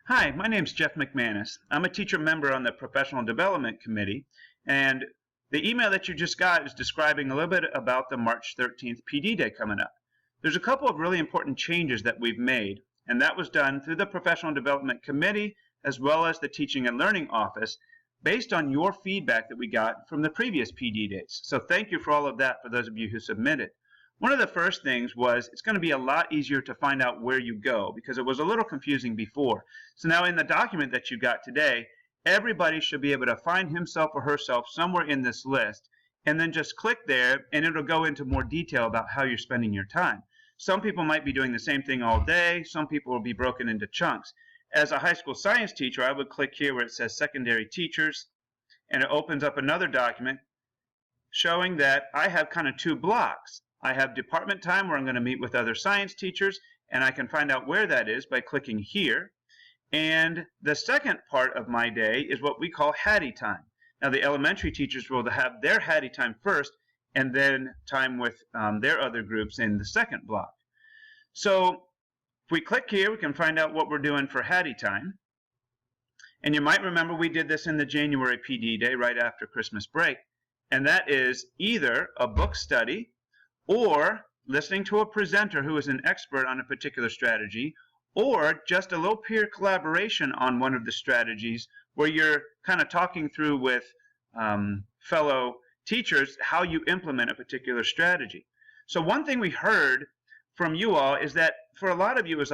Hi, my name's Jeff McManus. I'm a teacher member on the Professional Development Committee, and the email that you just got is describing a little bit about the March 13th PD Day coming up. There's a couple of really important changes that we've made, and that was done through the Professional Development Committee as well as the Teaching and Learning Office based on your feedback that we got from the previous PD days. So thank you for all of that for those of you who submitted. One of the first things was it's going to be a lot easier to find out where you go because it was a little confusing before. So now in the document that you got today, everybody should be able to find himself or herself somewhere in this list and then just click there and it'll go into more detail about how you're spending your time. Some people might be doing the same thing all day. Some people will be broken into chunks. As a high school science teacher, I would click here where it says secondary teachers, and it opens up another document showing that I have kind of two blocks. I have department time where I'm going to meet with other science teachers, and I can find out where that is by clicking here. And the second part of my day is what we call Hattie time. Now the elementary teachers will have their Hattie time first, and then time with their other groups in the second block. So if we click here, we can find out what we're doing for Hattie time. And you might remember we did this in the January PD Day right after Christmas break, and that is either a book study or listening to a presenter who is an expert on a particular strategy, or just a little peer collaboration on one of the strategies where you're kind of talking through with fellow teachers how you implement a particular strategy. So one thing we heard from you all is that for a lot of you is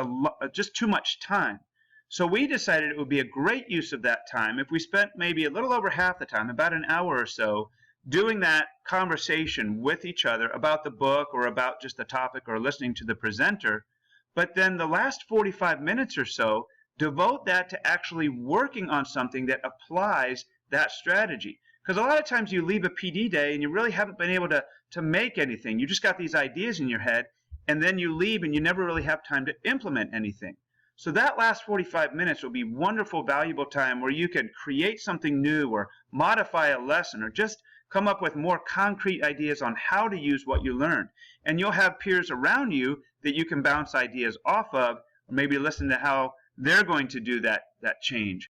just too much time. So we decided it would be a great use of that time if we spent maybe a little over half the time, about an hour or so, doing that conversation with each other about the book or about just the topic or listening to the presenter, but then the last 45 minutes or so, devote that to actually working on something that applies that strategy. Because a lot of times you leave a PD day and you really haven't been able to make anything. You just got these ideas in your head, and then you leave and you never really have time to implement anything. So that last 45 minutes will be wonderful, valuable time where you can create something new or modify a lesson or just come up with more concrete ideas on how to use what you learned. And you'll have peers around you that you can bounce ideas off of, or maybe listen to how they're going to do that change.